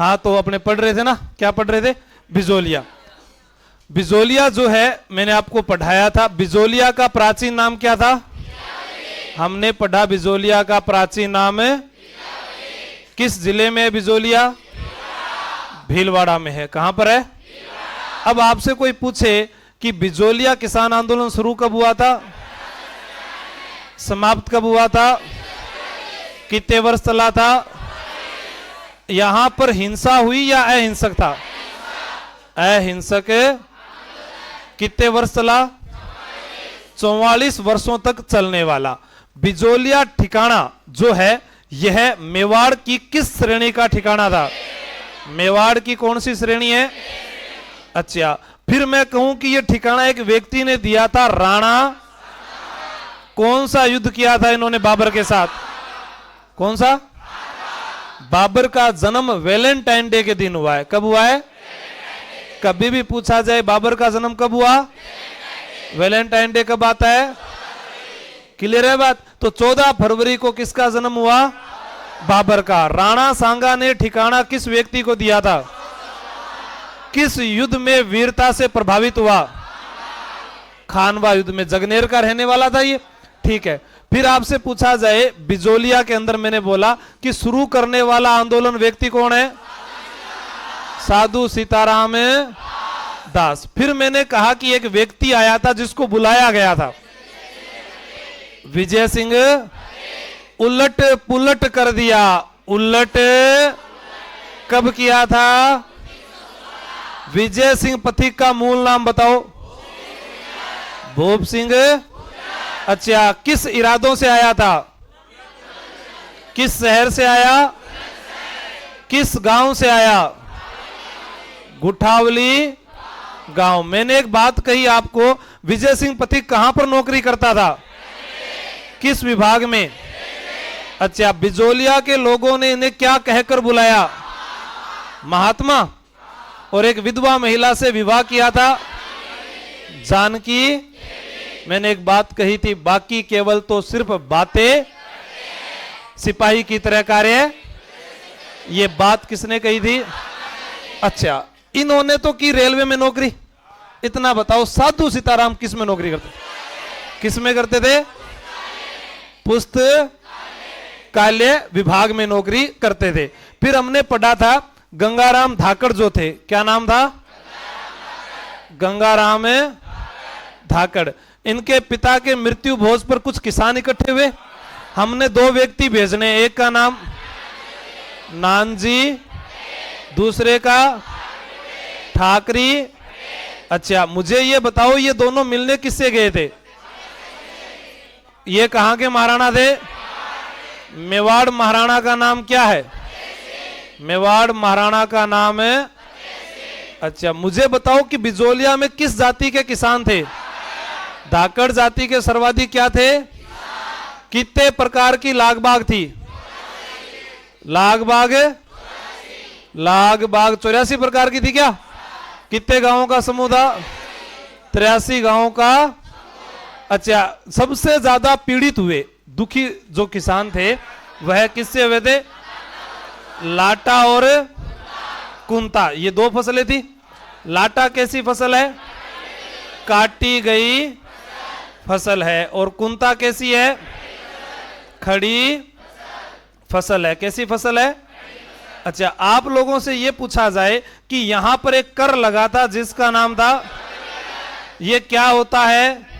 हाँ, तो अपने पढ़ रहे थे ना, क्या पढ़ रहे थे? बिजोलिया। बिजोलिया जो है मैंने आपको पढ़ाया था, बिजोलिया का प्राचीन नाम क्या था? हमने पढ़ा बिजोलिया का प्राचीन नाम किस जिले में है? बिजोलिया भीलवाड़ा में है। कहां पर है? अब आपसे कोई पूछे कि बिजोलिया किसान आंदोलन शुरू कब हुआ था, समाप्त कब हुआ था, कितने वर्ष चला था, यहां पर हिंसा हुई या अहिंसक था? अहिंसक। कितने वर्ष चला? 44 वर्षों तक चलने वाला बिजोलिया ठिकाना जो है यह मेवाड़ की किस श्रेणी का ठिकाना था? मेवाड़ की कौन सी श्रेणी है? अच्छा, फिर मैं कहूं कि यह ठिकाना एक व्यक्ति ने दिया था, राणा। कौन सा युद्ध किया था इन्होंने बाबर के साथ? कौन सा? बाबर का जन्म वैलेंटाइन डे के दिन हुआ है। कब हुआ है? कभी भी पूछा जाए बाबर का जन्म कब हुआ, वैलेंटाइन डे कब आता है? क्लियर है बात? तो 14 फरवरी को किसका जन्म हुआ? बाबर का। राणा सांगा ने ठिकाना किस व्यक्ति को दिया था? किस युद्ध में वीरता से प्रभावित हुआ? खानवा युद्ध में। जगनेर का रहने वाला था ये। ठीक है, फिर आपसे पूछा जाए बिजोलिया के अंदर मैंने बोला कि शुरू करने वाला आंदोलन व्यक्ति कौन है? साधु सीताराम दास। फिर मैंने कहा कि एक व्यक्ति आया था जिसको बुलाया गया था, विजय सिंह। उलट पुलट कर दिया। उलट कब किया था? विजय सिंह पथिक का मूल नाम बताओ। भूप सिंह। अच्छा, किस इरादों से आया था? किस शहर से आया? किस गांव से आया? गुठावली गांव। मैंने एक बात कही आपको, विजय सिंह पथिक कहां पर नौकरी करता था? किस विभाग में? अच्छा, बिजोलिया के लोगों ने इन्हें क्या कहकर बुलाया? महात्मा। और एक विधवा महिला से विवाह किया था, जानकी। मैंने एक बात कही थी, बाकी केवल तो सिर्फ बातें, सिपाही की तरह कार्य। ये बात किसने कही थी? अच्छा, इन्होंने तो की रेलवे में नौकरी। इतना बताओ, साधु सीताराम किस में नौकरी करते? किस में करते थे? पुस्तकालय विभाग में नौकरी करते थे। फिर हमने पढ़ा था गंगाराम धाकड़ जो थे, क्या नाम था? गंगाराम धाकड़। इनके पिता के मृत्यु भोज पर कुछ किसान इकट्ठे हुए। हमने 2 व्यक्ति भेजने, एक का नाम नानजी, दूसरे का ठाकरी। अच्छा, मुझे ये बताओ ये दोनों मिलने किससे गए थे? ये कहां के महाराणा थे? मेवाड़ महाराणा का नाम क्या है? मेवाड़ महाराणा का नाम है। अच्छा, मुझे बताओ कि बिजोलिया में किस जाति के किसान थे? धाकड़ जाति के सर्वाधिक क्या थे? कितने प्रकार की लाग बाग थी? लाग बाग 84 प्रकार की थी क्या? कितने गांवों का समूह था? 83 गांवों का। अच्छा, सबसे ज्यादा पीड़ित हुए, दुखी जो किसान थे वह किससे हुए थे? लाटा और कुंता। ये 2 फसलें थी। लाटा कैसी फसल है? काटी गई फसल है। और कुंता कैसी है? खड़ी फसल है। कैसी फसल है? अच्छा, आप लोगों से यह पूछा जाए कि यहां पर एक कर लगा था जिसका नाम था, यह क्या होता है?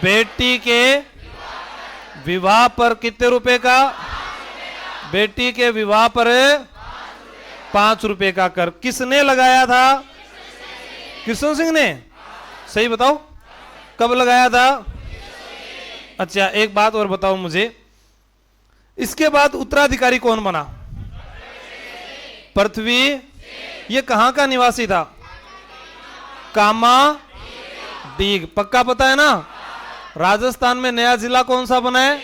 बेटी के विवाह पर कितने रुपए का? बेटी के विवाह पर 5 रुपए का कर। किसने लगाया था? कृष्ण सिंह ने। सही बताओ, कब लगाया था? अच्छा, एक बात और बताओ मुझे, इसके बाद उत्तराधिकारी कौन बना? पृथ्वी। ये कहां का निवासी था? कामा डीग। पक्का पता है ना? राजस्थान में नया जिला कौन सा बना है?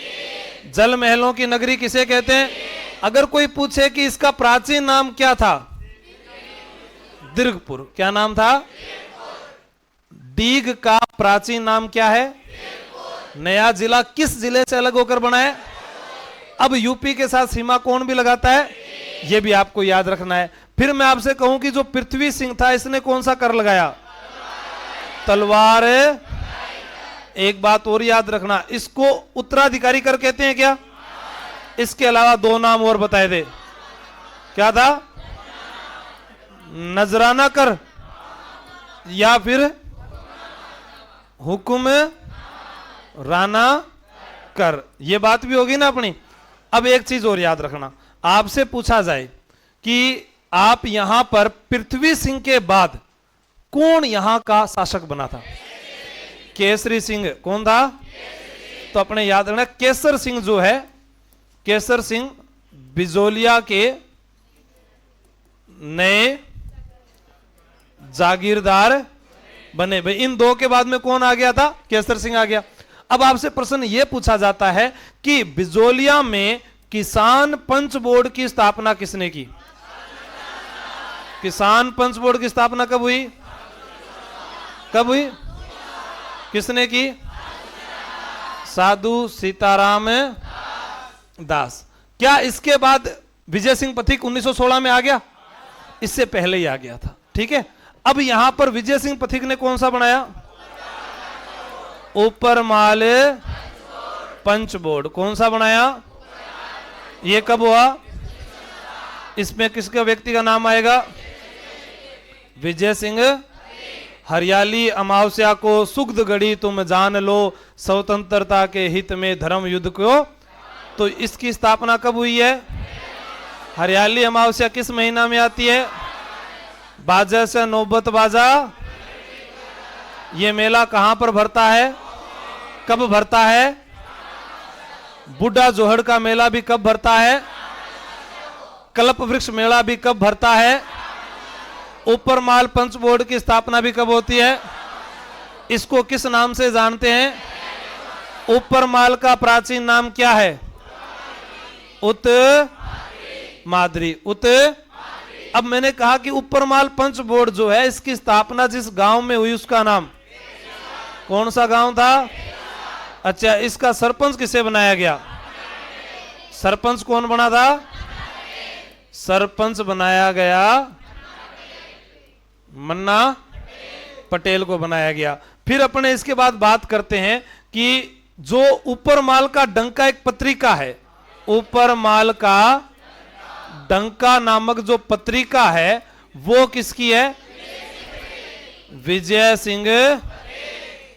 जल महलों की नगरी किसे कहते हैं? अगर कोई पूछे कि इसका प्राचीन नाम क्या था? दीर्घपुर। क्या नाम था? डीग का प्राचीन नाम क्या है? नया जिला किस जिले से अलग होकर बना है? अब यूपी के साथ सीमा कौन भी लगाता है? ये भी आपको याद रखना है। फिर मैं आपसे कहूं कि जो पृथ्वी सिंह था इसने कौन सा कर लगाया? तलवार। एक बात और याद रखना, इसको उत्तराधिकारी कर कहते हैं क्या? इसके अलावा दो नाम और बताए थे, क्या था? नजराना कर या फिर हुक्म राना कर। ये बात भी होगी ना अपनी। अब एक चीज और याद रखना, आपसे पूछा जाए कि आप यहां पर पृथ्वी सिंह के बाद कौन यहां का शासक बना था? केसरी सिंह। कौन था? तो अपने याद रखना, केसर सिंह जो है, केसर सिंह बिजोलिया के नए जागीरदार बने। भाई इन दो के बाद में कौन आ गया था? केसर सिंह आ गया। अब आपसे प्रश्न यह पूछा जाता है कि बिजोलिया में किसान पंच बोर्ड की स्थापना किसने की? किसान पंच बोर्ड की स्थापना कब हुई? कब हुई? किसने की? साधु सीताराम दास। क्या इसके बाद विजय सिंह पथिक 1916 में आ गया? इससे पहले ही आ गया था। ठीक है। अब यहां पर विजय सिंह पथिक ने कौन सा बनाया? ऊपर माल पंच बोर्ड। कौन सा बनाया? ये कब हुआ? इसमें किसका व्यक्ति का नाम आएगा? विजय सिंह। हरियाली अमावस्या को सुग्ध घड़ी तुम जान लो, स्वतंत्रता के हित में धर्म युद्ध को। तो इसकी स्थापना कब हुई है? हरियाली अमावस्या किस महीना में आती है? बाजा से नौबत बाजा। ये मेला कहां पर भरता है? कब भरता है? बुढ़ा जोहड़ का मेला भी कब भरता है? कल्प वृक्ष मेला भी कब भरता है? ऊपर माल पंच बोर्ड की स्थापना भी कब होती है? इसको किस नाम से जानते हैं? ऊपर माल का प्राचीन नाम क्या है? उत मादरी। उत। अब मैंने कहा कि ऊपर माल पंच बोर्ड जो है, इसकी स्थापना जिस गांव में हुई उसका नाम कौन सा गांव था? अच्छा, इसका सरपंच किसे बनाया गया? सरपंच कौन बना था? सरपंच बनाया गया मन्ना पटेल को बनाया गया। फिर अपने इसके बाद बात करते हैं कि जो ऊपर माल का डंका एक पत्रिका है, ऊपर माल का डंका नामक जो पत्रिका है वो किसकी है? विजय सिंह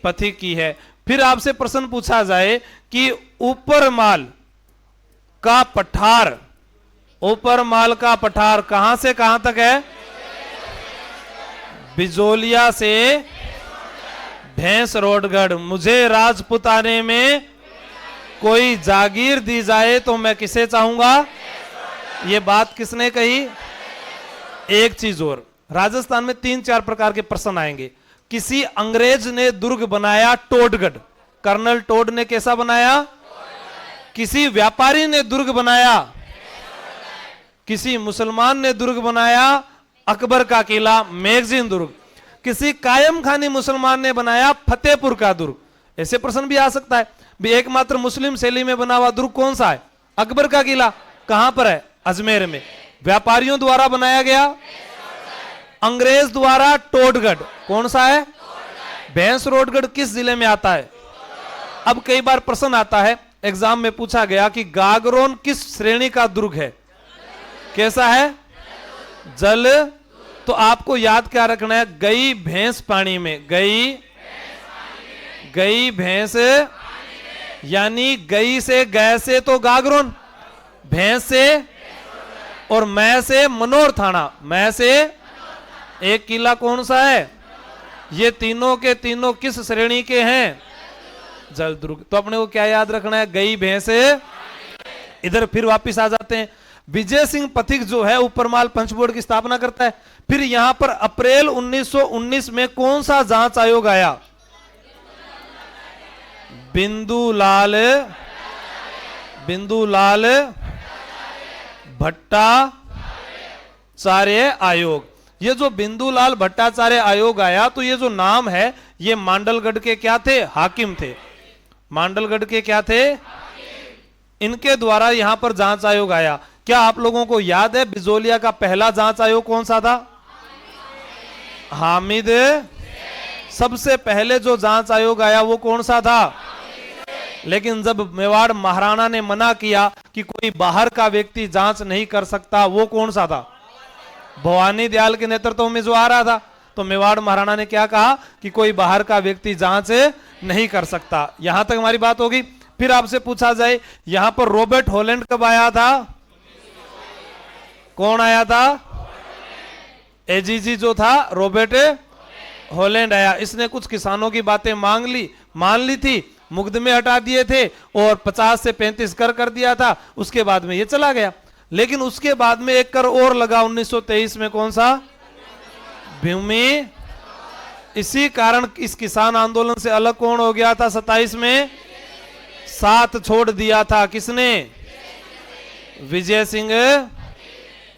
पथिक की है। फिर आपसे प्रश्न पूछा जाए कि ऊपर माल का पठार, ऊपर माल का पठार कहां से कहां तक है? बिजोलिया से भैंस रोडगढ़। मुझे राजपुताने में कोई जागीर दी जाए तो मैं किसे चाहूंगा? ये बात किसने कही? एक चीज और, राजस्थान में 3-4 प्रकार के प्रश्न आएंगे। किसी अंग्रेज ने दुर्ग बनाया टोडगढ़, कर्नल टोड ने कैसा बनाया? किसी व्यापारी ने दुर्ग बनाया, किसी मुसलमान ने दुर्ग बनाया अकबर का किला मैगजीन दुर्ग, किसी कायम खानी मुसलमान ने बनाया फतेहपुर का दुर्ग। ऐसे प्रश्न भी आ सकता है। भी एकमात्र मुस्लिम शैली में बना हुआ दुर्ग कौन सा है? अकबर का किला। कहां पर है? अजमेर में। व्यापारियों द्वारा बनाया गया, अंग्रेज द्वारा टोडगढ़। कौन सा है? भैंस रोडगढ़ किस जिले में आता है? अब कई बार प्रश्न आता है एग्जाम में, पूछा गया कि गागरोन किस श्रेणी का दुर्ग है? कैसा है? जल। तो आपको याद क्या रखना है? गई भैंस पानी में। गई भैंस यानी गई से गए से तो गागरोन, भैंस से और मैं से मनोर थाना। मैं से एक किला कौन सा है? ये तीनों के तीनों किस श्रेणी के हैं? जल दुर्ग। तो अपने को क्या याद रखना है? गई भैंस। इधर फिर वापिस आ जाते हैं। विजय सिंह पथिक जो है ऊपरमाल पंच बोर्ड की स्थापना करता है। फिर यहां पर अप्रैल 1919 में कौन सा जांच आयोग आया? बिंदुलाल भट्टाचार्य आयोग। ये जो बिंदुलाल भट्टाचार्य आयोग आया, तो ये जो नाम है ये मांडलगढ़ के क्या थे? हाकिम थे। मांडलगढ़ के क्या थे? इनके द्वारा यहां पर जांच आयोग आया। क्या आप लोगों को याद है बिजोलिया का पहला जांच आयोग कौन सा था? हामिद। सबसे पहले जो जांच आयोग आया वो कौन सा था? लेकिन जब मेवाड़ महाराणा ने मना किया कि कोई बाहर का व्यक्ति जांच नहीं कर सकता, वो कौन सा था? भवानी दयाल के नेतृत्व में जो आ रहा था। तो मेवाड़ महाराणा ने क्या कहा कि कोई बाहर का व्यक्ति जांच नहीं कर सकता। यहां तक हमारी बात होगी। फिर आपसे पूछा जाए यहां पर रॉबर्ट हॉलैंड कब आया था? कौन आया था? एजीजी जो था रॉबर्ट हॉलैंड आया। इसने कुछ किसानों की बातें मान ली थी, मुकदमे हटा दिए थे और 50 से 35 कर दिया था। उसके बाद में ये चला गया। लेकिन उसके बाद में एक कर और लगा 1923 में। कौन सा? भूमि। इसी कारण इस किसान आंदोलन से अलग कौन हो गया था? 27 में साथ छोड़ दिया था। किसने? विजय सिंह।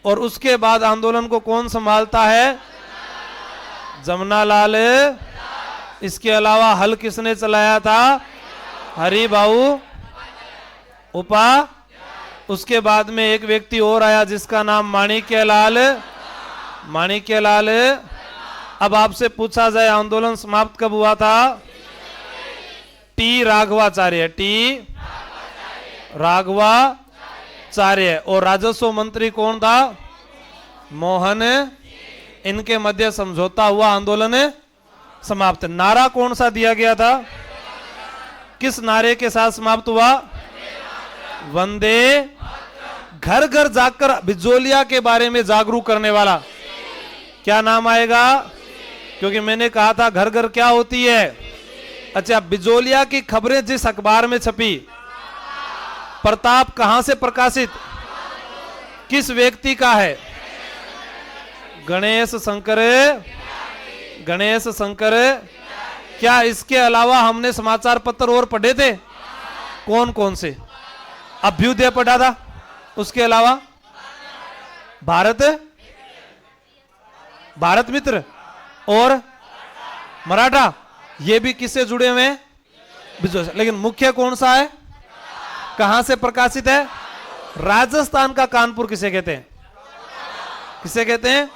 और उसके बाद आंदोलन को कौन संभालता है? जमनालाल। इसके अलावा हल किसने चलाया था? हरि भाऊ उपा। उसके बाद में एक व्यक्ति और आया जिसका नाम माणिक्यलाल। अब आपसे पूछा जाए आंदोलन समाप्त कब हुआ था? टी राघवाचार्य। और राजस्व मंत्री कौन था? मोहन। इनके मध्य समझौता हुआ, आंदोलन समाप्त। नारा कौन सा दिया गया था? किस नारे के साथ समाप्त हुआ? वंदे। घर घर जाकर बिजोलिया के बारे में जागरूक करने वाला क्या नाम आएगा? क्योंकि मैंने कहा था घर घर क्या होती है। अच्छा, बिजोलिया की खबरें जिस अखबार में छपी, प्रताप कहां से प्रकाशित, किस व्यक्ति का है? गणेश शंकर। क्या इसके अलावा हमने समाचार पत्र और पढ़े थे? कौन कौन से? अभ्युदय पढ़ा था। उसके अलावा भारत मित्र और मराठा, ये भी किससे जुड़े हुए हैं? लेकिन मुख्य कौन सा है? कहां से प्रकाशित है? राजस्थान का कानपुर किसे कहते हैं?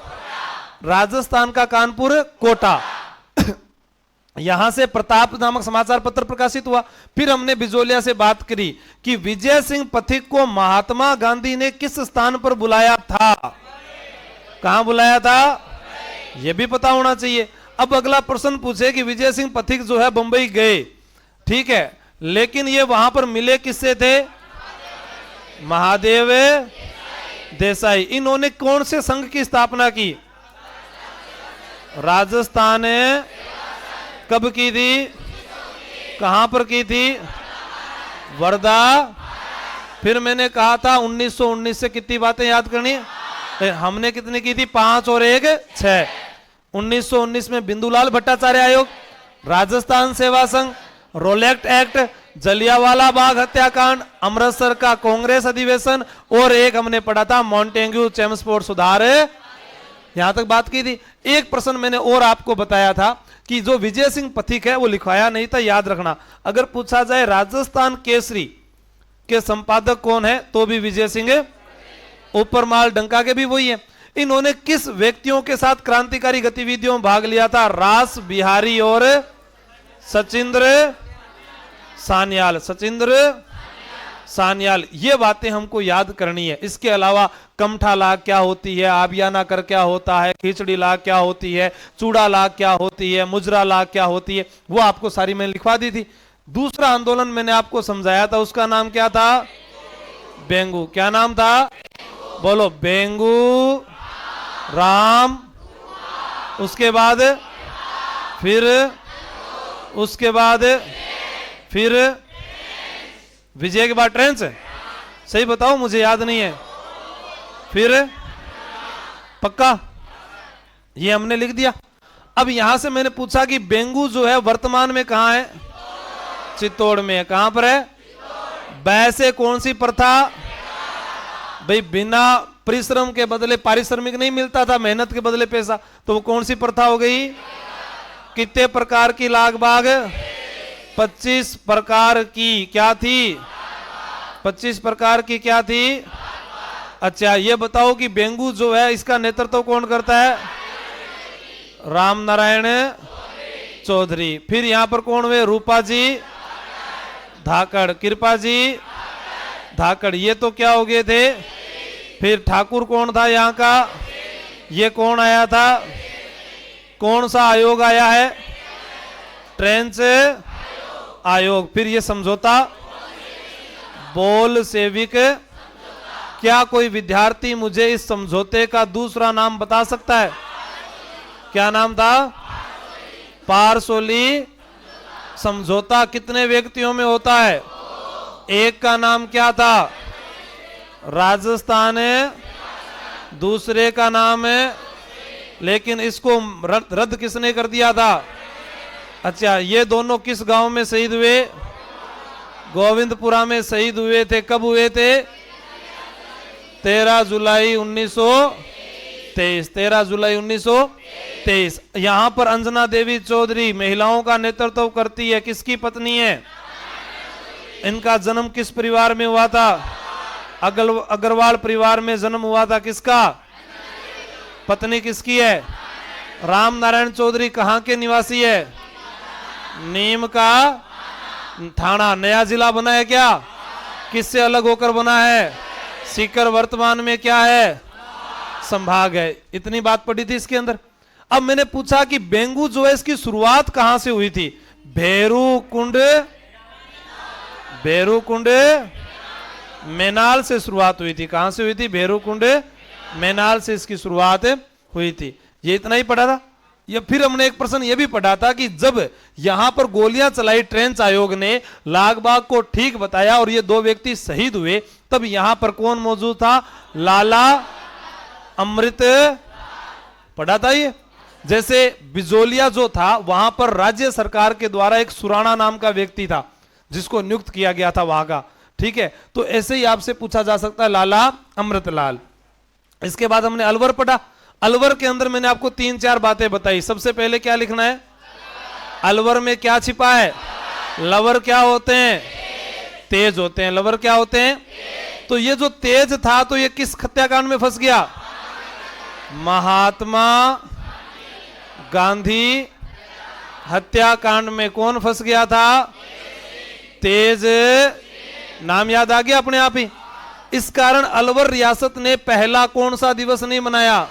राजस्थान का कानपुर, कोटा। यहां से प्रताप नामक समाचार पत्र प्रकाशित हुआ। फिर हमने बिजोलिया से बात करी कि विजय सिंह पथिक को महात्मा गांधी ने किस स्थान पर बुलाया था? कहां बुलाया था? यह भी पता होना चाहिए। अब अगला प्रश्न पूछे कि विजय सिंह पथिक जो है बंबई गए, ठीक है, लेकिन ये वहां पर मिले किससे थे? महादेव देसाई। इन्होंने कौन से संघ की स्थापना की? राजस्थान। कब की थी? कहां पर की थी? वर्धा। फिर मैंने कहा था 1919 से कितनी बातें याद करनी है। हमने कितनी की थी? 5 और 1 6। 1919 में बिंदुलाल भट्टाचार्य आयोग, राजस्थान सेवा संघ, रोलेक्ट एक्ट, जलियांवाला बाग हत्याकांड, अमृतसर का कांग्रेस अधिवेशन और एक हमने पढ़ा था मॉन्टेग्यू चेम्सफोर्ड सुधार। यहां तक बात की थी। एक प्रश्न मैंने और आपको बताया था कि जो विजय सिंह पथिक है वो लिखवाया नहीं था, याद रखना। अगर पूछा जाए राजस्थान केसरी के संपादक कौन है, तो भी विजय सिंह। ऊपर माल डंका के भी वही है। इन्होंने किस व्यक्तियों के साथ क्रांतिकारी गतिविधियों में भाग लिया था? रास बिहारी और सचिंद्र सान्याल। ये बातें हमको याद करनी है। इसके अलावा कमठा लाग क्या होती है, आबियाना कर क्या होता है, खिचड़ी लाग क्या होती है, चूड़ा लाग क्या होती है, मुजरा लाग क्या होती है, वो आपको सारी मैंने लिखवा दी थी। दूसरा आंदोलन मैंने आपको समझाया था, उसका नाम क्या था? बेंगू। क्या नाम था? बोलो। बेंगू राम। उसके बाद फिर विजय के बाद ट्रेंच। सही बताओ, मुझे याद नहीं है। फिर पक्का ये हमने लिख दिया। अब यहां से मैंने पूछा कि बेंगू जो है वर्तमान में कहां है? चित्तौड़ में है। कहां पर है? वैसे कौन सी प्रथा? भाई बिना परिश्रम के बदले पारिश्रमिक नहीं मिलता था, मेहनत के बदले पैसा, तो वो कौन सी प्रथा हो गई? कितने प्रकार की लाग बाग? 25 प्रकार की क्या थी? 25 प्रकार की क्या थी? अच्छा ये बताओ कि बेंगू जो है इसका नेतृत्व कौन करता है? राम नारायण चौधरी। फिर यहाँ पर कौन हुए? रूपा जी धाकड़, कृपा जी धाकड़, ये तो क्या हो गए थे? फिर ठाकुर कौन था यहाँ का? ये कौन आया था? कौन सा आयोग आया है? ट्रेंच आयोग। फिर ये समझौता बोल सेविक। क्या कोई विद्यार्थी मुझे इस समझौते का दूसरा नाम बता सकता है? क्या नाम था? पारसोली समझौता। कितने व्यक्तियों में होता है? एक का नाम क्या था? राजस्थान। दूसरे का नाम है, लेकिन इसको रद्द किसने कर दिया था? अच्छा ये दोनों किस गांव में शहीद हुए? गोविंदपुरा में शहीद हुए थे। कब हुए थे? 13 जुलाई 1923। 13 जुलाई 1923। यहां पर अंजना देवी चौधरी महिलाओं का नेतृत्व करती है। किसकी पत्नी है? इनका जन्म किस परिवार में हुआ था? अग्रवाल परिवार में जन्म हुआ था। किसका? पत्नी किसकी है? राम नारायण चौधरी कहां के निवासी है? नीम का थाना। नया जिला बना है क्या? किससे अलग होकर बना है? सीकर वर्तमान में क्या है? संभाग है। इतनी बात पड़ी थी इसके अंदर। अब मैंने पूछा कि बेंगू जो है इसकी शुरुआत कहां से हुई थी? भेरू कुंड मेनाल से शुरुआत हुई थी। कहां से हुई थी? भेरू कुंड मेनाल से इसकी शुरुआत हुई थी। ये इतना ही पढ़ा था। या फिर हमने एक प्रश्न ये भी पढ़ा था कि जब यहां पर गोलियां चलाई ट्रेंच आयोग ने, लागबाग को ठीक बताया और ये दो व्यक्ति शहीद हुए, तब यहां पर कौन मौजूद था? लाला अमृत। पढ़ा था ये। जैसे बिजोलिया जो था वहां पर राज्य सरकार के द्वारा एक सुराणा नाम का व्यक्ति था जिसको नियुक्त किया गया था वहां का। ठीक है, तो ऐसे ही आपसे पूछा जा सकता है लाला अमृतलाल। इसके बाद हमने अलवर पढ़ा। अलवर के अंदर मैंने आपको 3-4 बातें बताई। सबसे पहले क्या लिखना है? अलवर में क्या छिपा है? लवर क्या होते हैं? तेज होते हैं। लवर क्या होते हैं? तो ये जो तेज था तो ये किस हत्याकांड में फंस गया? महात्मा गांधी हत्याकांड में कौन फंस गया था? तेज। नाम याद आ गया अपने आप ही। इस कारण अलवर रियासत ने पहला कौन सा दिवस नहीं मनाया?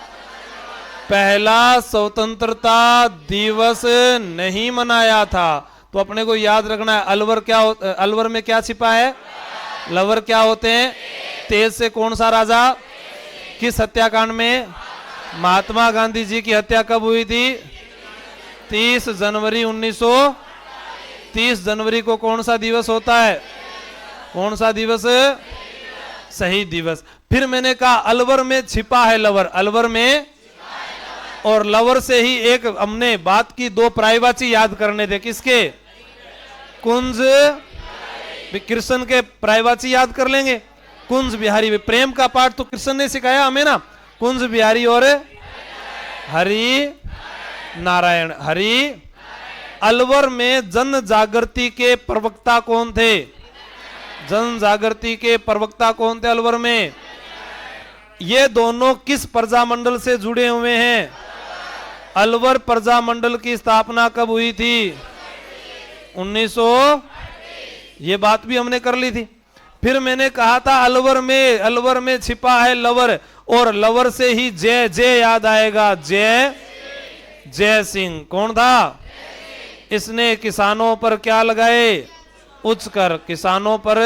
पहला स्वतंत्रता दिवस नहीं मनाया था। तो अपने को याद रखना है अलवर में क्या छिपा है? लवर क्या होते हैं? तेज से कौन सा राजा? किस हत्याकांड में? महात्मा गांधी जी की हत्या कब हुई थी? 30 जनवरी 1930 जनवरी को कौन सा दिवस होता है? कौन सा दिवस? शहीद दिवस। फिर मैंने कहा अलवर में छिपा है लवर। अलवर में और लवर से ही एक हमने बात की, 2 प्रायवाची याद करने थे। किसके? कुंज कृष्ण के प्रायवाची याद कर लेंगे। कुंज बिहारी। प्रेम का पाठ तो कृष्ण ने सिखाया हमें ना। कुंज बिहारी और हरि नारायण। हरि। अलवर में जन जागृति के प्रवक्ता कौन थे? जन जागृति के प्रवक्ता कौन थे अलवर में? ये दोनों किस प्रजामंडल से जुड़े हुए हैं? अलवर प्रजामंडल की स्थापना कब हुई थी? 1900। ये बात भी हमने कर ली थी। फिर मैंने कहा था अलवर में छिपा है लवर, और लवर से ही जय जय याद आएगा। जय सिंह। कौन था? इसने किसानों पर क्या लगाए? उच्च कर। किसानों पर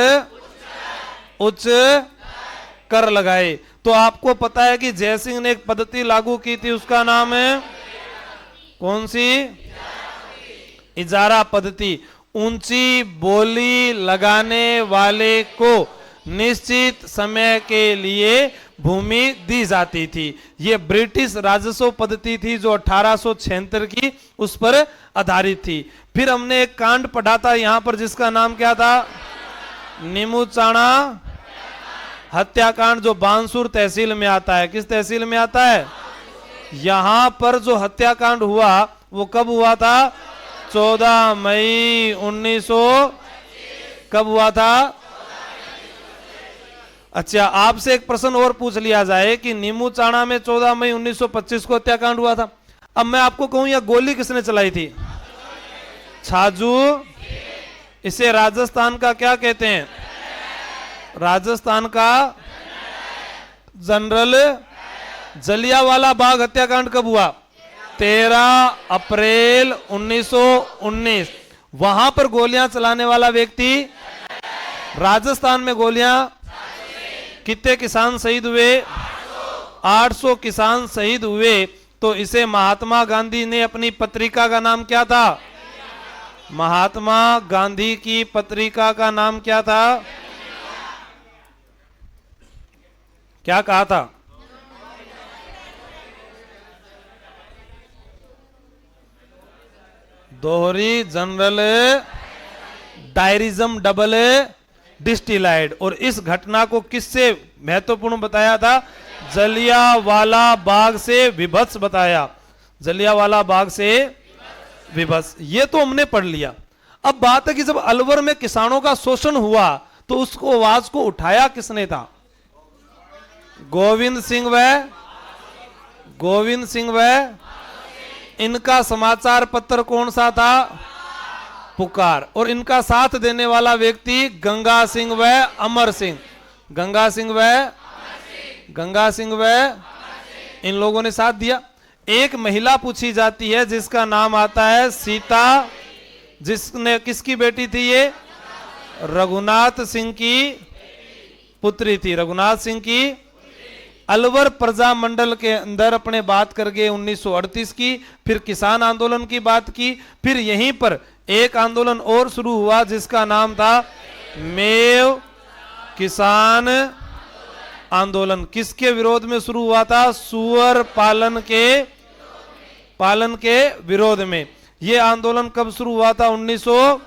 उच्च कर लगाए। तो आपको पता है कि जय सिंह ने एक पद्धति लागू की थी, उसका नाम है कौन सी? इजारा पद्धति। ऊंची बोली लगाने वाले को निश्चित समय के लिए भूमि दी जाती थी। यह ब्रिटिश राजस्व पद्धति थी जो 1876 की उस पर आधारित थी। फिर हमने एक कांड पढ़ा था यहां पर जिसका नाम क्या था? नीमूचाणा हत्याकांड, जो बांसुर तहसील में आता है। किस तहसील में आता है? यहां पर जो हत्याकांड हुआ वो कब हुआ था? 14 मई 1900। कब हुआ था? अच्छा, आपसे एक प्रश्न और पूछ लिया जाए कि नीमूचाणा में 14 मई 1925 को हत्याकांड हुआ था। अब मैं आपको कहूं यह गोली किसने चलाई थी? छाजू। इसे राजस्थान का क्या कहते हैं? राजस्थान का जनरल। जलियांवाला बाग हत्याकांड कब हुआ? 13 अप्रैल 1919। वहां पर गोलियां चलाने वाला व्यक्ति राजस्थान में गोलियां। कितने किसान शहीद हुए? 800 किसान शहीद हुए। तो इसे महात्मा गांधी ने अपनी पत्रिका का नाम क्या था? महात्मा गांधी की पत्रिका का नाम क्या था? क्या कहा था? दोहरी जनरल डायरिज्म डबल डिस्टिलाइड। और इस घटना को किससे महत्वपूर्ण बताया था? जलियांवाला बाग से विभत्स बताया। जलियांवाला बाग से विभत्स, ये तो हमने पढ़ लिया। अब बात है कि जब अलवर में किसानों का शोषण हुआ तो उसको आवाज को उठाया किसने था? गोविंद सिंह व इनका समाचार पत्र कौन सा था? पुकार। और इनका साथ देने वाला व्यक्ति गंगा सिंह व अमर सिंह। गंगा सिंह व इन लोगों ने साथ दिया। एक महिला पूछी जाती है जिसका नाम आता है सीता, जिसने किसकी बेटी थी? ये रघुनाथ सिंह की पुत्री थी। रघुनाथ सिंह की अलवर प्रजा मंडल के अंदर अपने बात कर गए 1938 की। फिर किसान आंदोलन की बात की। फिर यहीं पर एक आंदोलन और शुरू हुआ जिसका नाम था मेव किसान आंदोलन। किसके विरोध में शुरू हुआ था? सुअर पालन के विरोध में। यह आंदोलन कब शुरू हुआ था? 1900।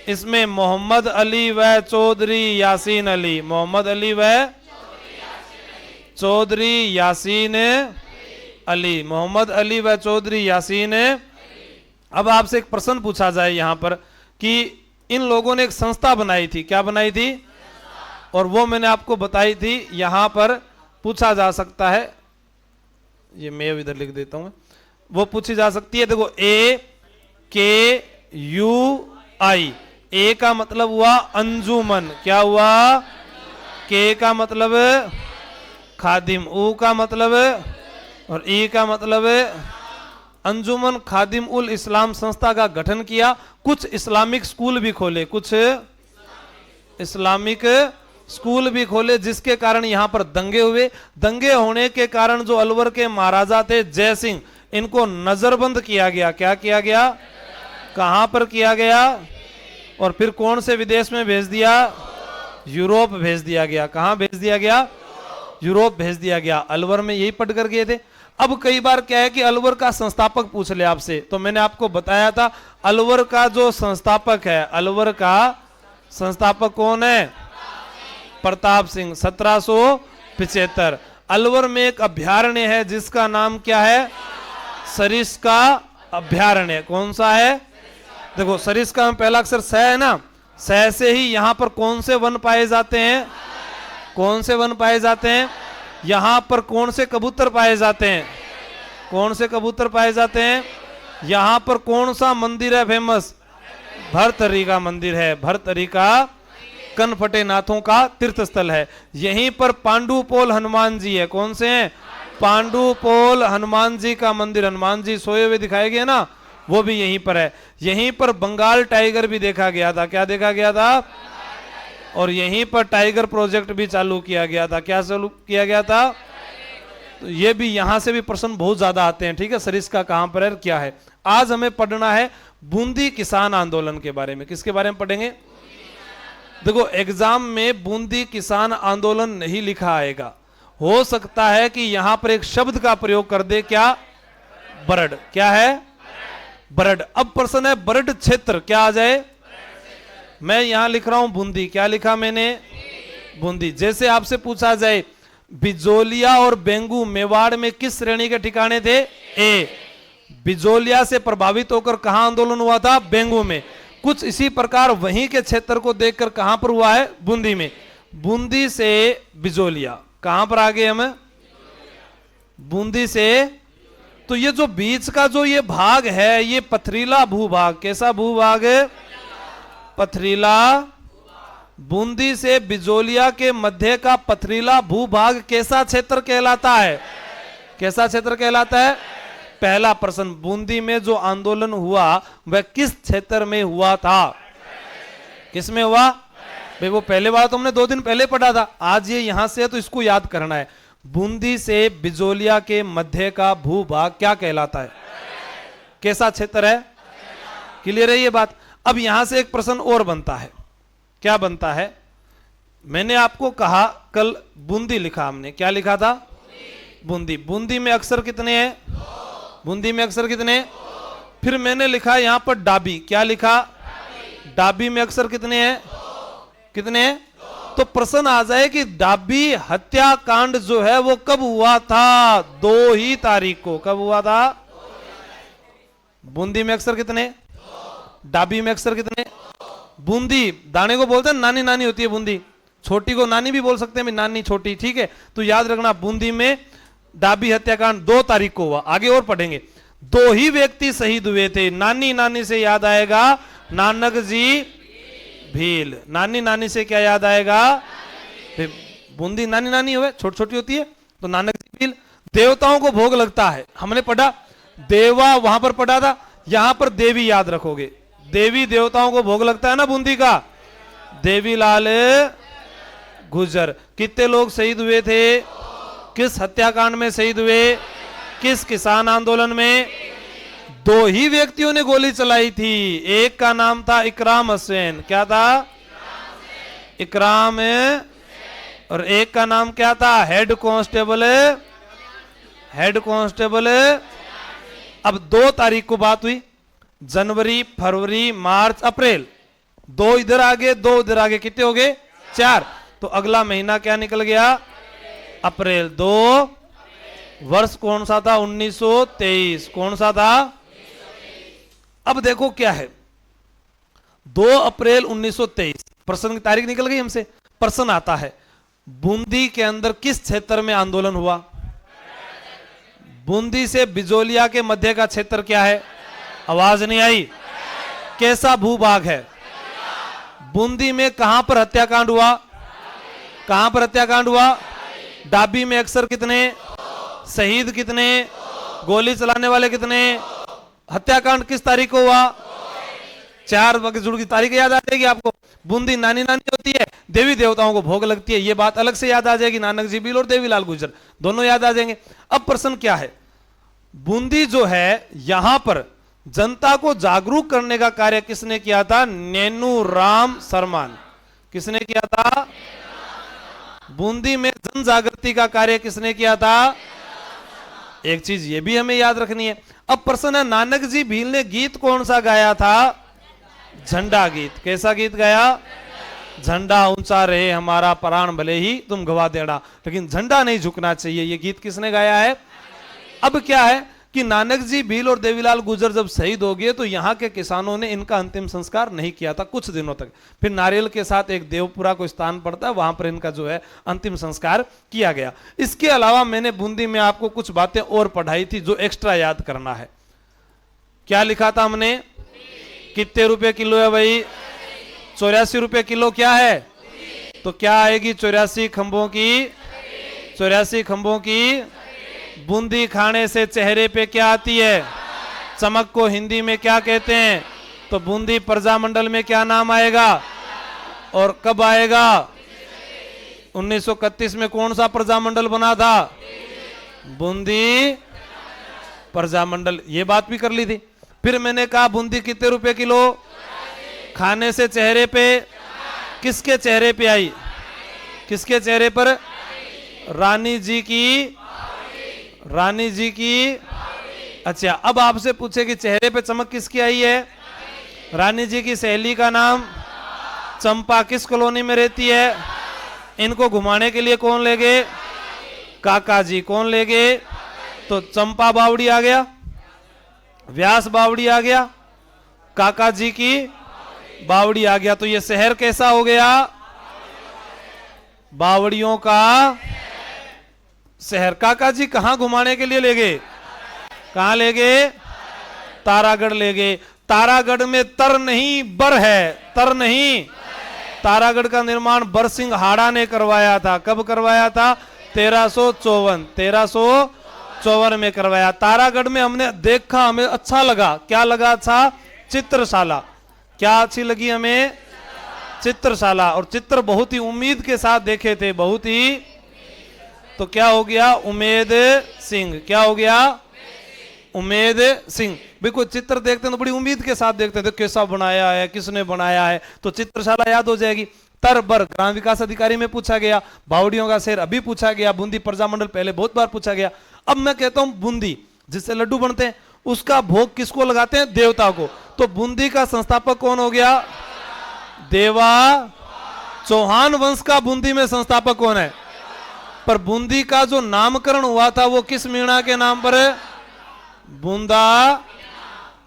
इसमें मोहम्मद अली व चौधरी यासीन अली, मोहम्मद अली व चौधरी यासीन अली, मोहम्मद अली व चौधरी यासीन। अब आपसे एक प्रश्न पूछा जाए यहां पर कि इन लोगों ने एक संस्था बनाई थी। क्या बनाई थी? और वो मैंने आपको बताई थी। यहां पर पूछा जा सकता है, ये मैं इधर लिख देता हूं, वो पूछी जा सकती है। देखो, AKUI। ए का मतलब हुआ अंजुमन। क्या हुआ? के का मतलब खादिम, ऊ का मतलब और ई का मतलब अंजुमन खादिम उल इस्लाम संस्था का गठन किया। कुछ इस्लामिक स्कूल भी खोले, जिसके कारण यहां पर दंगे हुए। दंगे होने के कारण जो अलवर के महाराजा थे जय सिंह, इनको नजरबंद किया गया। क्या किया गया? कहां पर किया गया? और फिर कौन से विदेश में भेज दिया? यूरोप भेज दिया गया। कहां भेज दिया गया? यूरोप भेज दिया गया। अलवर में यही पढ़ कर गए थे। अब कई बार क्या है कि अलवर का संस्थापक पूछ ले आपसे, तो मैंने आपको बताया था अलवर का जो संस्थापक है, अलवर का संस्थापक कौन है? प्रताप सिंह। 1775। अलवर में एक अभ्यारण्य है जिसका नाम क्या है? सरिस्का अभ्यारण्य। कौन सा है? देखो, सरिस्का में पहला अक्षर स है ना, स से ही यहां पर कौन से वन पाए जाते हैं? कौन से वन पाए जाते हैं? यहां पर कौन से कबूतर पाए जाते हैं? कौन से कबूतर पाए जाते हैं? यहां पर कौन सा मंदिर है फेमस? भरतरी का मंदिर है। भरतरी का कनफटे नाथों का तीर्थ स्थल है। यहीं पर पांडुपोल हनुमान जी है। कौन से हैं? पांडुपोल हनुमान जी का मंदिर। हनुमान जी सोए हुए दिखाए गए ना, वो भी यहीं पर है। यहीं पर बंगाल टाइगर भी देखा गया था। क्या देखा गया था? और यहीं पर टाइगर प्रोजेक्ट भी चालू किया गया था। क्या चालू किया गया था? तो ये भी यहां से भी प्रश्न बहुत ज्यादा आते हैं। ठीक है, सरिस्का कहां पर है, क्या है? आज हमें पढ़ना है बूंदी किसान आंदोलन के बारे में। किसके बारे में पढ़ेंगे? देखो, एग्जाम में बूंदी किसान आंदोलन नहीं लिखा आएगा। हो सकता है कि यहां पर एक शब्द का प्रयोग कर दे। क्या? बरड। क्या है? बरड। अब प्रश्न है बरड क्षेत्र क्या आ जाए? मैं यहां लिख रहा हूं बूंदी। क्या लिखा मैंने? बूंदी। जैसे आपसे पूछा जाए बिजोलिया और बेंगू मेवाड़ में किस श्रेणी के ठिकाने थे? ए। बिजोलिया से प्रभावित होकर कहां आंदोलन हुआ था? बेंगू में। कुछ इसी प्रकार वहीं के क्षेत्र को देखकर कहां पर हुआ है? बूंदी में। बूंदी से बिजोलिया, कहां पर आ गए हम? बूंदी से। तो ये जो बीच का जो ये भाग है, ये पथरीला भूभाग, कैसा भूभाग? पथरीला। बूंदी से बिजोलिया के मध्य का पथरीला भूभाग कैसा क्षेत्र कहलाता है? कैसा क्षेत्र कहलाता है? पहला प्रश्न, बूंदी में जो आंदोलन हुआ वह किस क्षेत्र में हुआ था? किस में हुआ? भाई वो पहले वाला तो हमने 2 दिन पहले पढ़ा था, आज ये यहां से है तो इसको याद करना है। बूंदी से बिजोलिया के मध्य का भूभाग क्या कहलाता है? कैसा क्षेत्र है? क्लियर है ये बात? अब यहां से एक प्रश्न और बनता है। क्या बनता है? मैंने आपको कहा कल बूंदी लिखा हमने, क्या लिखा था? बूंदी। बूंदी में अक्षर कितने हैं? बूंदी में अक्षर कितने? फिर मैंने लिखा यहां पर डाबी, क्या लिखा? डाबी में अक्षर कितने हैं? कितने? तो प्रश्न आ जाए कि डाबी हत्याकांड जो है वो कब हुआ था? 2 ही तारीख को। कब हुआ था? बूंदी में अक्षर कितने? डाबी में अक्षर कितने? बूंदी दाने को बोलते हैं नानी, नानी होती है बूंदी, छोटी को नानी भी बोल सकते हैं, नानी छोटी, ठीक है? तो याद रखना बूंदी में डाबी हत्याकांड 2 तारीख को हुआ। आगे और पढ़ेंगे। 2 ही व्यक्ति शहीद हुए थे। नानी नानी से याद आएगा नानक जी भील। नानी नानी से क्या याद आएगा? बूंदी नानी नानी हुए, छोटी छोटी होती है, तो नानक जी भील। देवताओं को भोग लगता है, हमने पढ़ा देवा, वहां पर पढ़ा था। यहां पर देवी याद रखोगे, देवी देवताओं को भोग लगता है ना बूंदी का। देवीलाल गुजर। कितने लोग शहीद हुए थे? किस हत्याकांड में शहीद हुए? किस किसान आंदोलन में? 2 ही व्यक्तियों ने गोली चलाई थी। एक का नाम था इकराम हुसैन, क्या था? इकराम। और एक का नाम क्या था? Head constable. Head constable. अब 2 तारीख को बात हुई। जनवरी, फरवरी, मार्च, अप्रैल, 2 इधर आगे 2 उधर आगे, कितने हो गए? 4। तो अगला महीना क्या निकल गया? अप्रैल। 2 वर्ष कौन सा था? 1923। कौन सा था? अब देखो क्या है, 2 अप्रैल 1923 प्रश्न की तारीख निकल गई हमसे। प्रश्न आता है बूंदी के अंदर किस क्षेत्र में आंदोलन हुआ? बूंदी से बिजोलिया के मध्य का क्षेत्र क्या है? आवाज नहीं आई। कैसा भूभाग है? बूंदी में कहां पर हत्याकांड हुआ? कहां पर हत्याकांड हुआ? डाबी में अक्षर कितने? शहीद कितने? गोली चलाने वाले कितने? हत्याकांड किस तारीख को हुआ? 4 वक्त जुड़ की तारीख याद आ जाएगी आपको। बूंदी नानी नानी होती है, देवी देवताओं को भोग लगती है, ये बात अलग से याद आ जाएगी। नानक जी भील और देवीलाल गुजर दोनों याद आ जाएंगे। अब प्रश्न क्या है? बूंदी जो है यहां पर जनता को जागरूक करने का कार्य किसने किया था? नैनू राम शर्मा। किसने किया था? बूंदी में जन जागृति का कार्य किसने किया था? एक चीज ये भी हमें याद रखनी है। अब प्रश्न है नानक जी भील ने गीत कौन सा गाया था? झंडा गीत। कैसा गीत गाया? झंडा ऊंचा रहे हमारा प्राण भले ही तुम गवा देना, लेकिन झंडा नहीं झुकना चाहिए, ये गीत किसने गाया है? अब क्या है कि नानक जी भील और देवीलाल गुजर जब शहीद हो गए तो यहाँ के किसानों ने इनका अंतिम संस्कार नहीं किया था कुछ दिनों तक। फिर नारियल के साथ एक देवपुरा को स्थान पड़ता है, वहां पर इनका जो है अंतिम संस्कार किया गया। इसके अलावा मैंने बूंदी में आपको कुछ बातें और पढ़ाई थी जो एक्स्ट्रा याद करना है। क्या लिखा था हमने? कितने रुपए किलो है भाई? 84 रुपए किलो। क्या है? तो क्या आएगी? 84 खंभों की। 84 खंभों की बूंदी खाने से चेहरे पे क्या आती है? चमक को हिंदी में क्या कहते हैं? तो बूंदी प्रजामंडल में क्या नाम आएगा और कब आएगा? 1931 में कौन सा प्रजामंडल बना था? बूंदी प्रजामंडल। ये बात भी कर ली थी। फिर मैंने कहा बूंदी कितने रुपए किलो? खाने से चेहरे पे। किसके चेहरे पे आई? किसके चेहरे पर? रानी जी की। रानी जी की। अच्छा, अब आपसे पूछे कि चेहरे पे चमक किसकी आई है? रानी जी की सहेली का नाम चंपा। किस कॉलोनी में रहती है? इनको घुमाने के लिए कौन ले गए? काका जी। कौन ले गए? तो चंपा बावड़ी आ गया, व्यास बावड़ी आ गया, काका जी की बावड़ी आ गया। तो ये शहर कैसा हो गया? बावड़ियों का शहर। काका जी कहां घुमाने के लिए ले गए? कहां ले गए? तारागढ़ ले गए। तारागढ़ में तर नहीं बर है, तर नहीं। तारागढ़ का निर्माण बरसिंह हाड़ा ने करवाया था। कब करवाया था? 1354 में करवाया। तारागढ़ में हमने देखा, हमें अच्छा लगा। क्या लगा अच्छा? चित्रशाला। क्या अच्छी लगी हमें? चित्रशाला। और चित्र बहुत ही उम्मीद के साथ देखे थे, बहुत ही। तो क्या हो गया? उमेद सिंह। क्या हो गया? उमेद सिंह। बिल्कुल चित्र देखते हैं तो बड़ी उम्मीद के साथ देखते थे, कैसा बनाया है, किसने बनाया है, तो चित्रशाला याद हो जाएगी। तरबर ग्राम विकास अधिकारी में पूछा गया। बावड़ियों का शहर अभी पूछा गया। बूंदी प्रजामंडल पहले बहुत बार पूछा गया। अब मैं कहता हूं बूंदी जिससे लड्डू बनते हैं, उसका भोग किसको लगाते हैं? देवता को। तो बूंदी का संस्थापक कौन हो गया? देवा। चौहान वंश का बूंदी में संस्थापक कौन है? पर बूंदी का जो नामकरण हुआ था वो किस मीणा के नाम पर है? बूंदा।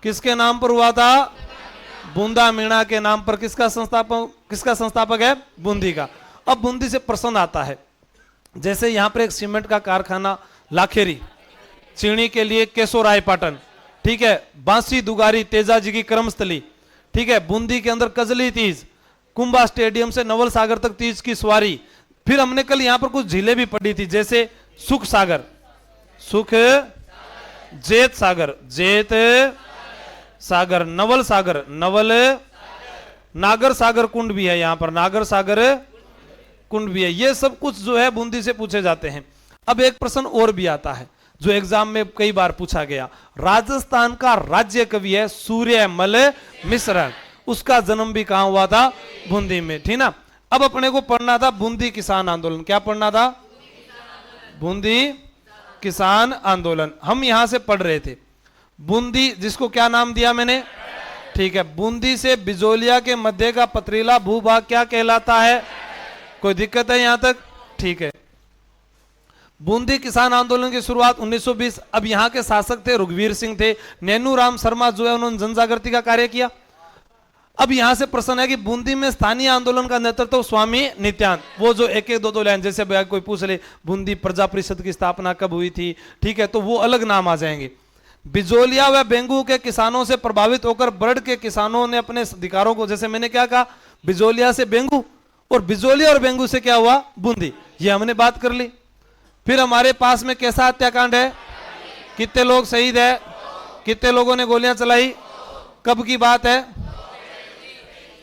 किसके नाम पर हुआ था? बूंदा मीणा के नाम पर। किसका संस्थापक है? बूंदी का। अब बूंदी से प्रश्न आता है, जैसे यहां पर एक सीमेंट का कारखाना लाखेरी, चीनी के लिए केशोरायपाटन, ठीक है, बांसी दुगारी तेजा जी की कर्मस्थली, ठीक है, बूंदी के अंदर कजली तीज, कुंभा स्टेडियम से नवल सागर तक तीज की सवारी। फिर हमने कल यहां पर कुछ झीलें भी पढ़ी थी, जैसे सुख सागर, सुख, जेत सागर, जेत सागर, नवल सागर, नवल, नागर सागर कुंड भी है यहां पर, नागर सागर कुंड भी है। ये सब कुछ जो है बूंदी से पूछे जाते हैं। अब एक प्रश्न और भी आता है जो एग्जाम में कई बार पूछा गया। राजस्थान का राज्य कवि है सूर्यमल मिश्र, उसका जन्म भी कहां हुआ था? बूंदी में, ठीक ना। अब अपने को पढ़ना था बूंदी किसान आंदोलन। क्या पढ़ना था? बूंदी किसान आंदोलन। हम यहां से पढ़ रहे थे बूंदी, जिसको क्या नाम दिया मैंने? ठीक है, बूंदी से बिजोलिया के मध्य का पथरीला भूभाग क्या कहलाता है? कोई दिक्कत है यहां तक? ठीक है। बूंदी किसान आंदोलन की शुरुआत 1920। अब यहां के शासक थे रघुवीर सिंह थे। नैनू राम शर्मा जो है उन्होंने जनजागृति का कार्य किया। अब यहां से प्रश्न है कि बूंदी में स्थानीय आंदोलन का नेतृत्व स्वामी नित्यानंद, वो जो एक एक दो लाइन, जैसे कोई पूछ ले बूंदी प्रजा परिषद की स्थापना कब हुई थी, ठीक है, तो वो अलग नाम आ जाएंगे। बिजोलिया व बेंगू के किसानों से प्रभावित होकर बर्ड के किसानों ने अपने अधिकारों को, जैसे मैंने क्या कहा, बिजोलिया से बेंगू और बिजोलिया और बेंगू से क्या हुआ? बूंदी। ये हमने बात कर ली। फिर हमारे पास में कैसा हत्याकांड है? कितने लोग शहीद है? कितने लोगों ने गोलियां चलाई? कब की बात है?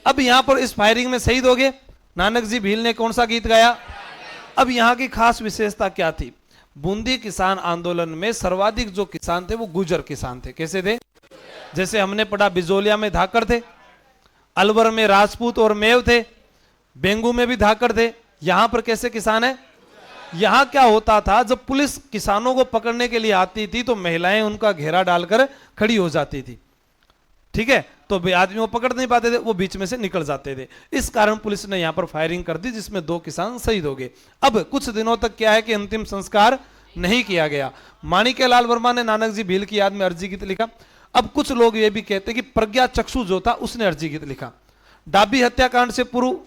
अब यहां पर इस फायरिंग में शहीद हो गए। नानक जी भील ने कौन सा गीत गाया? अब यहां की खास विशेषता क्या थी? बूंदी किसान आंदोलन में सर्वाधिक जो किसान थे वो गुर्जर किसान थे। कैसे थे? जैसे हमने पढ़ा बिजोलिया में धाकड़ थे, अलवर में राजपूत और मेव थे, बेंगू में भी धाकड़ थे। यहां पर कैसे किसान है? यहां क्या होता था, जब पुलिस किसानों को पकड़ने के लिए आती थी तो महिलाएं उनका घेरा डालकर खड़ी हो जाती थी, ठीक है, तो आदमी वो पकड़ नहीं पाते थे, वो बीच में से निकल जाते थे। इस कारण पुलिस ने यहां पर फायरिंग कर दी, जिसमें 2 किसान शहीद हो गए। अब कुछ दिनों तक क्या है कि अंतिम संस्कार नहीं किया गया। माणिक्यलाल वर्मा ने नानक जी भील की याद में अर्जी गीत लिखा। अब कुछ लोग ये भी कहते हैं कि प्रज्ञा चक्षु जो था उसने अर्जी गीत लिखा। डाबी हत्याकांड से पूर्व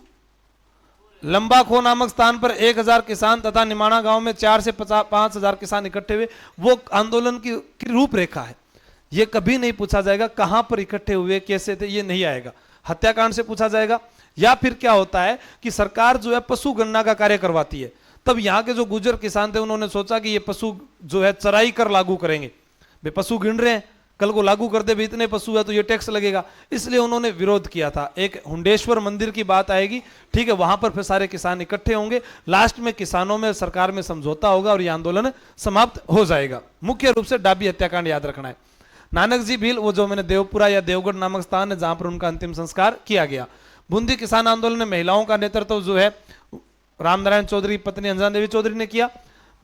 लंबा खो नामक स्थान पर 1000 किसान तथा निमाणा गांव में 4 से 5,000 किसान इकट्ठे हुए। वो आंदोलन की रूपरेखा है। ये कभी नहीं पूछा जाएगा कहां पर इकट्ठे हुए, कैसे थे, ये नहीं आएगा। हत्याकांड से पूछा जाएगा। या फिर क्या होता है कि सरकार जो है पशु गणना का कार्य करवाती है, तब यहाँ के जो गुर्जर किसान थे उन्होंने सोचा कि ये पशु जो है चराई कर लागू करेंगे। वे पशु गिन रहे हैं, कल को लागू कर दे भी इतने पशु है तो ये टैक्स लगेगा, इसलिए उन्होंने विरोध किया था। एक हुंडेश्वर मंदिर की बात आएगी, ठीक है, वहां पर फिर सारे किसान इकट्ठे होंगे। लास्ट में किसानों में सरकार में समझौता होगा और यह आंदोलन समाप्त हो जाएगा। मुख्य रूप से डाबी हत्याकांड याद रखना है। नानक जी भील, वो जो मैंने देवपुरा या देवगढ़ नामक स्थान है जहां पर उनका अंतिम संस्कार किया गया। बूंदी किसान आंदोलन में महिलाओं का नेतृत्व जो है रामनारायण चौधरी पत्नी अंजना देवी चौधरी ने किया।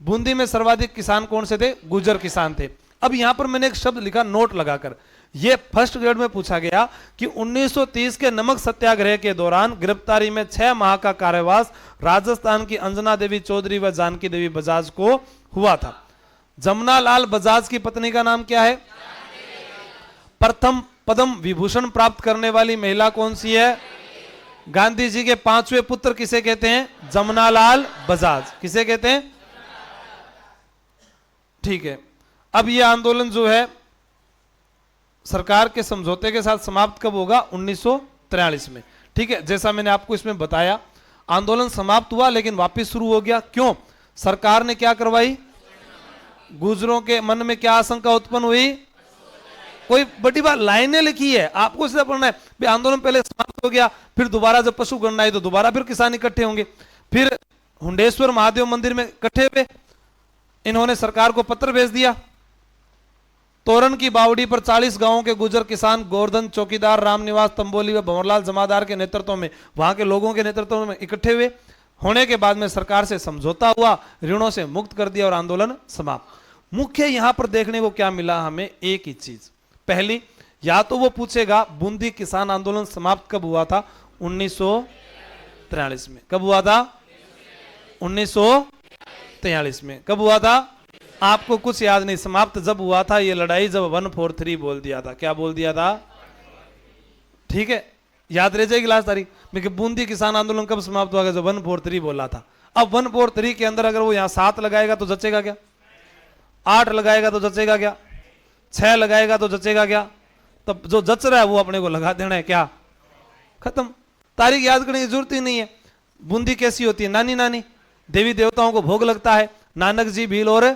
बूंदी में सर्वाधिक किसान कौन से थे? गुर्जर किसान थे। अब यहां पर मैंने एक शब्द लिखा नोट लगाकर, यह फर्स्ट ग्रेड में पूछा गया कि 1930 के नमक सत्याग्रह के दौरान गिरफ्तारी में 6 माह का कारावास राजस्थान की अंजना देवी चौधरी व जानकी देवी बजाज को हुआ था। जमुना लाल बजाज की पत्नी का नाम क्या है? प्रथम पद्म विभूषण प्राप्त करने वाली महिला कौन सी है? गांधी जी के पांचवें पुत्र किसे कहते हैं? जमनालाल बजाज। किसे कहते हैं? ठीक है। अब ये आंदोलन जो है सरकार के समझौते के साथ समाप्त कब होगा? 1943 में। ठीक है, जैसा मैंने आपको इसमें बताया, आंदोलन समाप्त हुआ लेकिन वापस शुरू हो गया। क्यों? सरकार ने क्या करवाई? गुजरों के मन में क्या आशंका उत्पन्न हुई? कोई बड़ी बात लाइनें लिखी है, आपको सीधा पढ़ना है। आंदोलन पहले समाप्त हो गया, फिर दोबारा जब पशु गणना आई तो दोबारा फिर किसान इकट्ठे होंगे। फिर हुंडेश्वर महादेव मंदिर में इकट्ठे हुए, इन्होंने सरकार को पत्र भेज दिया। तोरण की बावड़ी पर 40 गांवों के गुजर किसान गोवर्धन चौकीदार, रामनिवास तंबोली व भंवरलाल जमादार के नेतृत्व में, वहां के लोगों के नेतृत्व में इकट्ठे हुए। होने के बाद में सरकार से समझौता हुआ, ऋणों से मुक्त कर दिया और आंदोलन समाप्त। मुख्य यहां पर देखने को क्या मिला हमें? एक ही चीज। पहली, या तो वो पूछेगा बूंदी किसान आंदोलन समाप्त कब हुआ था? 1943 में। कब हुआ था? 1943 में। कब हुआ था? आपको कुछ याद नहीं। समाप्त जब हुआ था ये लड़ाई, जब 143 बोल दिया था। क्या बोल दिया था? ठीक है, याद रह जाएगी लास्ट तारीख में। बूंदी किसान आंदोलन कब समाप्त हुआ? जब 143 बोला था। अब 143 के अंदर अगर वो यहां 7 लगाएगा तो जचेगा क्या? 8 लगाएगा तो जचेगा क्या? 6 लगाएगा तो जचेगा क्या? तब जो जच रहा है वो अपने को लगा देना है। क्या? खत्म। तारीख याद करने की जरूरत ही नहीं है। बूंदी कैसी होती है? नानी नानी, देवी देवताओं को भोग लगता है। नानक जी, भील और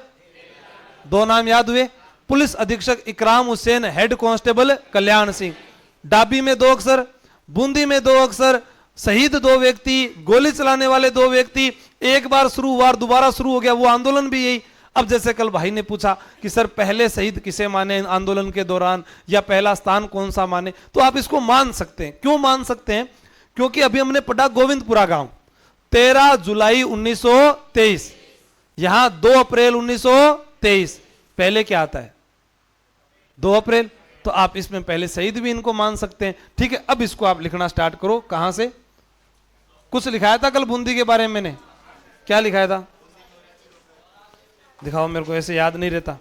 2 नाम याद हुए। पुलिस अधीक्षक इकराम हुसैन, हेड कांस्टेबल कल्याण सिंह। डाबी में 2 अक्षर, बूंदी में 2 अक्षर, शहीद 2 व्यक्ति, गोली चलाने वाले 2 व्यक्ति। एक बार शुरू हुआ और दोबारा शुरू हो गया, वो आंदोलन भी यही। अब जैसे कल भाई ने पूछा कि सर पहले शहीद किसे माने आंदोलन के दौरान, या पहला स्थान कौन सा माने, तो आप इसको मान सकते हैं। क्यों मान सकते हैं? क्योंकि अभी हमने पढ़ा गोविंदपुरा गांव 13 जुलाई 1923, यहां 2 अप्रैल 1923। पहले क्या आता है? 2 अप्रैल। तो आप इसमें पहले शहीद भी इनको मान सकते हैं। ठीक है, अब इसको आप लिखना स्टार्ट करो। कहां से? कुछ लिखाया था कल बूंदी के बारे में मैंने? क्या लिखाया था? दिखाओ मेरे को, ऐसे याद नहीं रहता।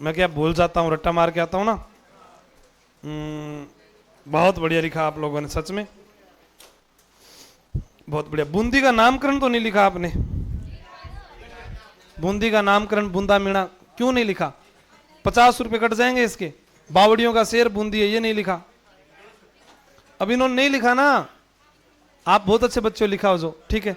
मैं क्या भूल जाता हूं, रट्टा मार के आता हूं ना। बहुत बढ़िया लिखा आप लोगों ने, सच में बहुत बढ़िया। बूंदी का नामकरण तो नहीं लिखा आपने? बूंदी का नामकरण बूंदा मीणा क्यों नहीं लिखा? 50 रुपए कट जाएंगे इसके। बावड़ियों का शेर बूंदी है, ये नहीं लिखा। अब इन्होंने नहीं लिखा ना। आप बहुत अच्छे बच्चे हो, लिखा हो जो। ठीक है।